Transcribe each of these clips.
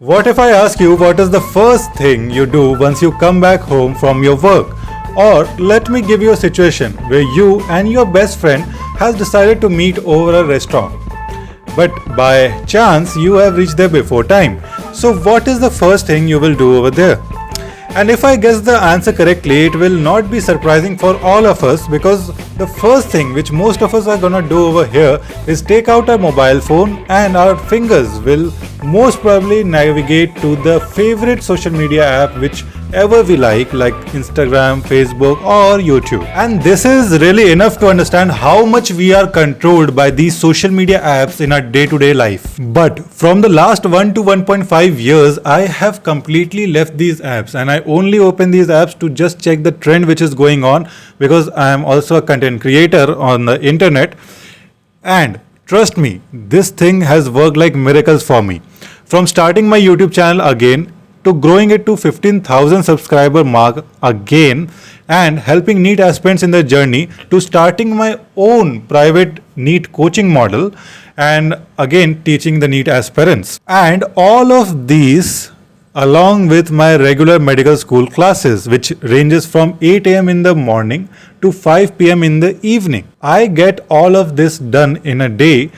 What if I ask you what is the first thing you do once you come back home from your work? Or let me give you a situation where you and your best friend has decided to meet over a restaurant. But by chance you have reached there before time. So what is the first thing you will do over there? And if I guess the answer correctly, it will not be surprising for all of us because the first thing which most of us are gonna do over here is take out our mobile phone and our fingers will most probably navigate to the favorite social media app whichever we like Instagram, Facebook or YouTube. And this is really enough to understand how much we are controlled by these social media apps in our day-to-day life. But from the last 1 to 1.5 years, I have completely left these apps and I only open these apps to just check the trend which is going on because I am also a content creator on the internet. And trust me, this thing has worked like miracles for me. From starting my YouTube channel again to growing it to 15,000 subscriber mark again and helping NEET aspirants in their journey to starting my own private NEET coaching model and again teaching the NEET aspirants. And all of these along with my regular medical school classes which ranges from 8 a.m. in the morning to 5 p.m. in the evening. I get all of this done in a day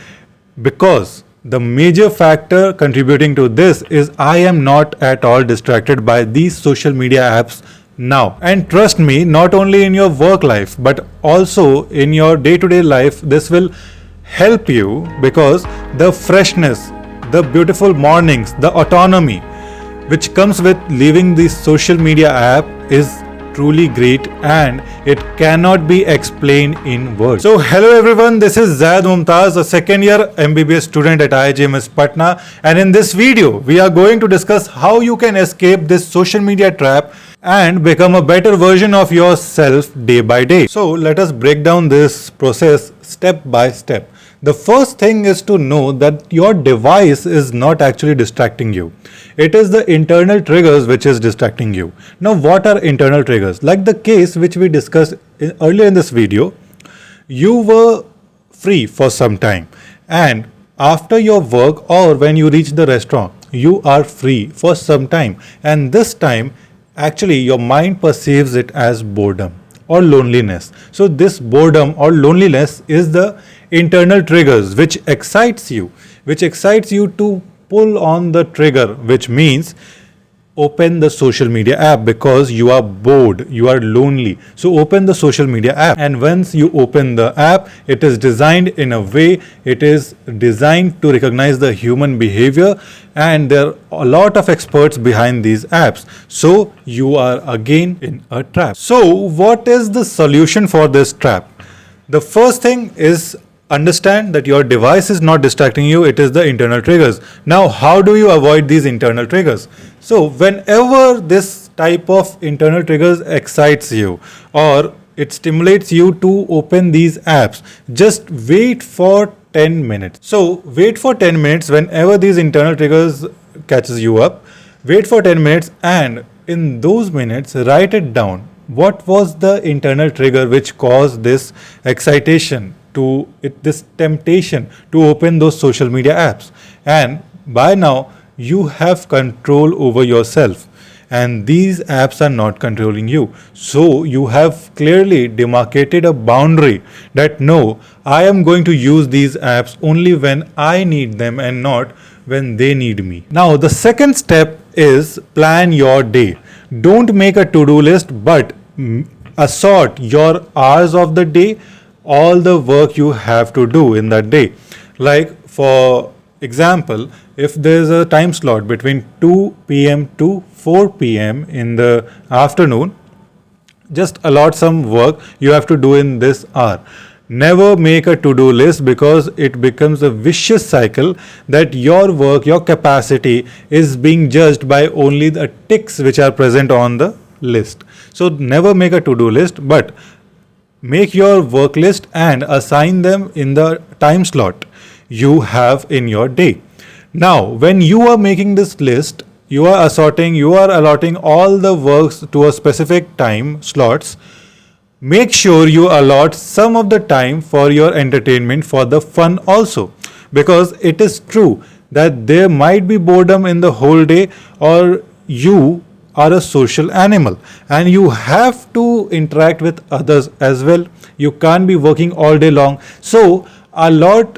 because the major factor contributing to this is I am not at all distracted by these social media apps now. And trust me, not only in your work life but also in your day-to-day life, this will help you because the freshness, the beautiful mornings, the autonomy which comes with leaving the social media app is truly great and it cannot be explained in words. So hello everyone, this is Zaid Mumtaz, a second year MBBS student at IIGMS Patna, and in this video we are going to discuss how you can escape this social media trap and become a better version of yourself day by day. So let us break down this process step by step. The first thing is to know that your device is not actually distracting you. It is the internal triggers which is distracting you. Now what are internal triggers? Like the case which we discussed earlier in this video, you were free for some time and after your work or when you reach the restaurant, you are free for some time and this time actually your mind perceives it as boredom or loneliness. So this boredom or loneliness is the internal triggers which excites you to pull on the trigger, which means open the social media app because you are bored, you are lonely. So open the social media app, and once you open the app, it is designed in a way, it is designed to recognize the human behavior and there are a lot of experts behind these apps. So you are again in a trap. So what is the solution for this trap? The first thing is understand that your device is not distracting you, it is the internal triggers. Now, how do you avoid these internal triggers? So, whenever this type of internal triggers excites you or it stimulates you to open these apps, just wait for 10 minutes. So, wait for 10 minutes whenever these internal triggers catches you up. Wait for 10 minutes and in those minutes, write it down. What was the internal trigger which caused this excitation? This temptation to open those social media apps, and by now you have control over yourself and these apps are not controlling you. So you have clearly demarcated a boundary that no, I am going to use these apps only when I need them and not when they need me. Now the second step is plan your day. Don't make a to-do list but assort your hours of the day, all the work you have to do in that day. Like for example, if there is a time slot between 2 p.m. to 4 p.m. in the afternoon, just allot some work you have to do in this hour. Never make a to-do list because it becomes a vicious cycle that your work, your capacity is being judged by only the ticks which are present on the list. So never make a to-do list but make your work list and assign them in the time slot you have in your day. Now, when you are making this list, you are allotting all the works to a specific time slots. Make sure you allot some of the time for your entertainment, for the fun also. Because it is true that there might be boredom in the whole day, or you are a social animal and you have to interact with others as well. You can't be working all day long. So allot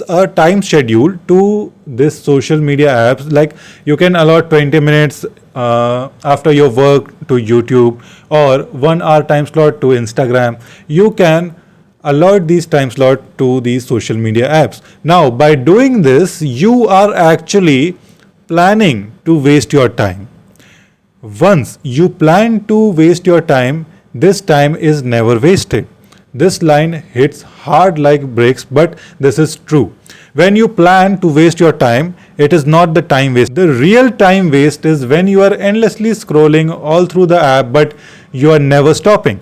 a time schedule to this social media apps. Like you can allot 20 minutes after your work to YouTube, or 1 hour time slot to Instagram. You can allot these time slot to these social media apps. Now by doing this, you are actually planning to waste your time. Once you plan to waste your time, this time is never wasted. This line hits hard like bricks, but this is true. When you plan to waste your time, it is not the time waste. The real time waste is when you are endlessly scrolling all through the app, but you are never stopping.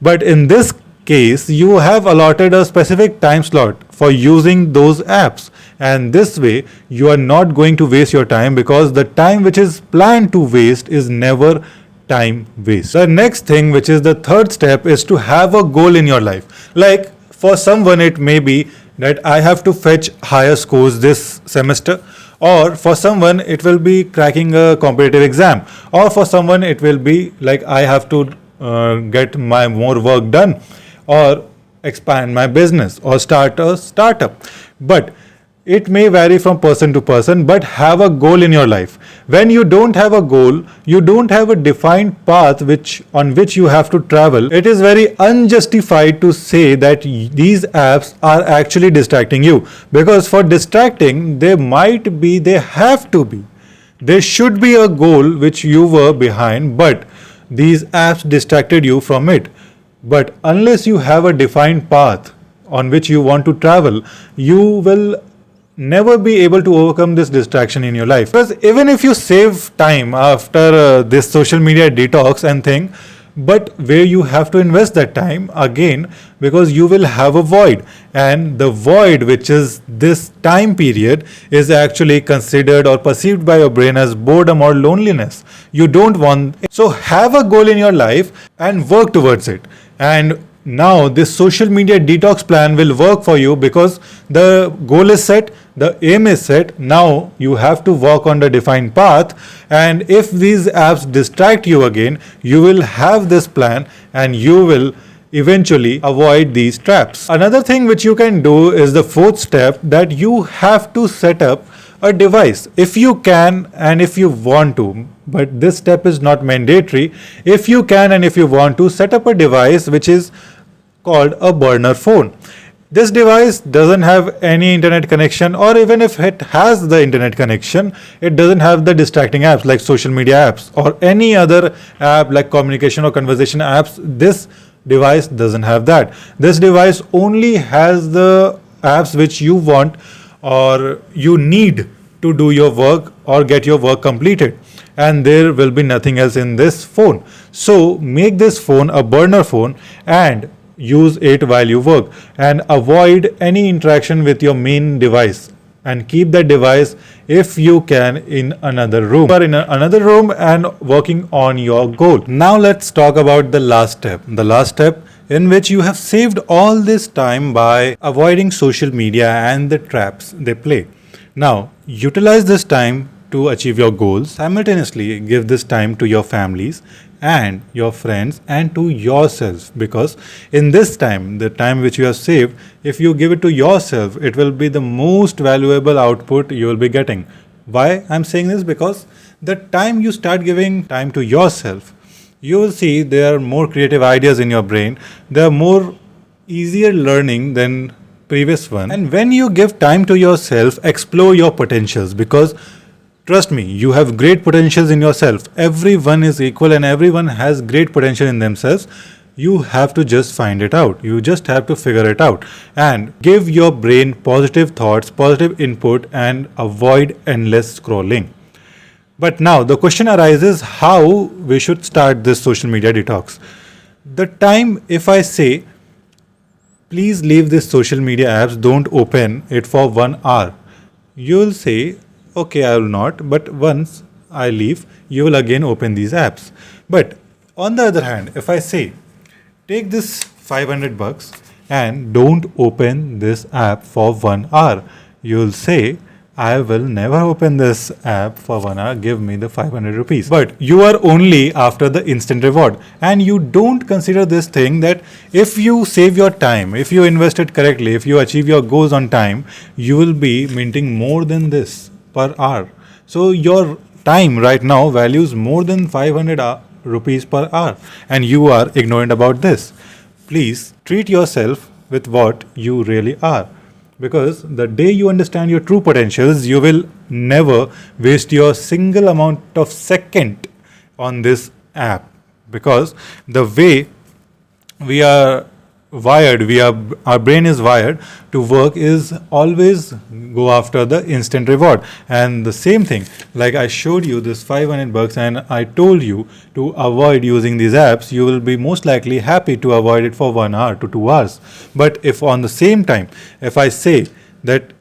But in this case, you have allotted a specific time slot for using those apps, and this way you are not going to waste your time, because the time which is planned to waste is never time waste. The next thing, which is the third step, is to have a goal in your life. Like for someone it may be that I have to fetch higher scores this semester, or for someone it will be cracking a competitive exam, or for someone it will be like I have to get my more work done, or expand my business, or start a startup. But it may vary from person to person, but have a goal in your life. When you don't have a goal, you don't have a defined path on which you have to travel, it is very unjustified to say that these apps are actually distracting you. Because for distracting, there have to be. There should be a goal which you were behind, but these apps distracted you from it. But unless you have a defined path on which you want to travel, you will never be able to overcome this distraction in your life. Because even if you save time after this social media detox and thing, but where you have to invest that time again, because you will have a void, and the void, which is this time period, is actually considered or perceived by your brain as boredom or loneliness. You don't want it. So have a goal in your life and work towards it. And now this social media detox plan will work for you, because the goal is set, the aim is set. Now you have to walk on the defined path, and if these apps distract you again, you will have this plan and you will eventually avoid these traps. Another thing which you can do is the fourth step, that you have to set up a device if you can and if you want to. But this step is not mandatory. If you can and if you want to, set up a device which is called a burner phone. This device doesn't have any internet connection, or even if it has the internet connection, it doesn't have the distracting apps like social media apps or any other app like communication or conversation apps. This device doesn't have that. This device only has the apps which you want or you need to do your work or get your work completed, and there will be nothing else in this phone. So make this phone a burner phone and use it while you work, and avoid any interaction with your main device, and keep that device, if you can, in another room. You are in another room and working on your goal. Now let's talk about the last step. The last step in which you have saved all this time by avoiding social media and the traps they play. Now utilize this time to achieve your goals. Simultaneously give this time to your families and your friends and to yourself, because in this time, the time which you have saved, if you give it to yourself, it will be the most valuable output you will be getting. Why I'm saying this? Because the time you start giving time to yourself, you will see there are more creative ideas in your brain. There are more easier learning than previous one. And when you give time to yourself, explore your potentials, because trust me, you have great potentials in yourself. Everyone is equal and everyone has great potential in themselves. You have to just find it out. You just have to figure it out and give your brain positive thoughts, positive input, and avoid endless scrolling. But now the question arises, how we should start this social media detox. The time, if I say, please leave this social media apps, don't open it for 1 hour, you will say, okay, I will not, but once I leave, you will again open these apps. But on the other hand, if I say, take this $500 and don't open this app for 1 hour, you will say, I will never open this app for 1 hour, give me the 500 rupees. But you are only after the instant reward, and you don't consider this thing that if you save your time, if you invest it correctly, if you achieve your goals on time, you will be minting more than this per hour. So your time right now values more than 500 rupees per hour, and you are ignorant about this. Please treat yourself with what you really are, because the day you understand your true potentials, you will never waste your single amount of second on this app, because the way we are wired, our brain is wired to work is always go after the instant reward. And the same thing, like I showed you this 500 bucks and I told you to avoid using these apps, you will be most likely happy to avoid it for 1 hour to 2 hours. But if on the same time, if I say that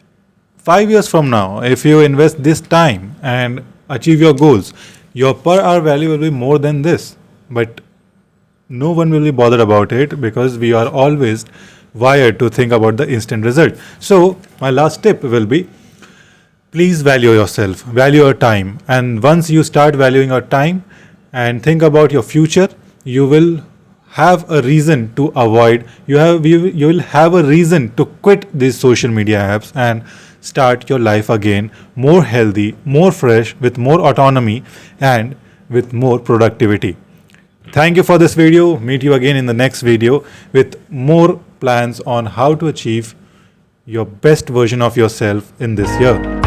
5 years from now, if you invest this time and achieve your goals, your per hour value will be more than this. But no one will be bothered about it, because we are always wired to think about the instant result. So my last tip will be, please value yourself, value your time. And once you start valuing your time and think about your future, you will have a reason to avoid, you will have a reason to quit these social media apps and start your life again more healthy, more fresh, with more autonomy and with more productivity. Thank you for this video. Meet you again in the next video with more plans on how to achieve your best version of yourself in this year.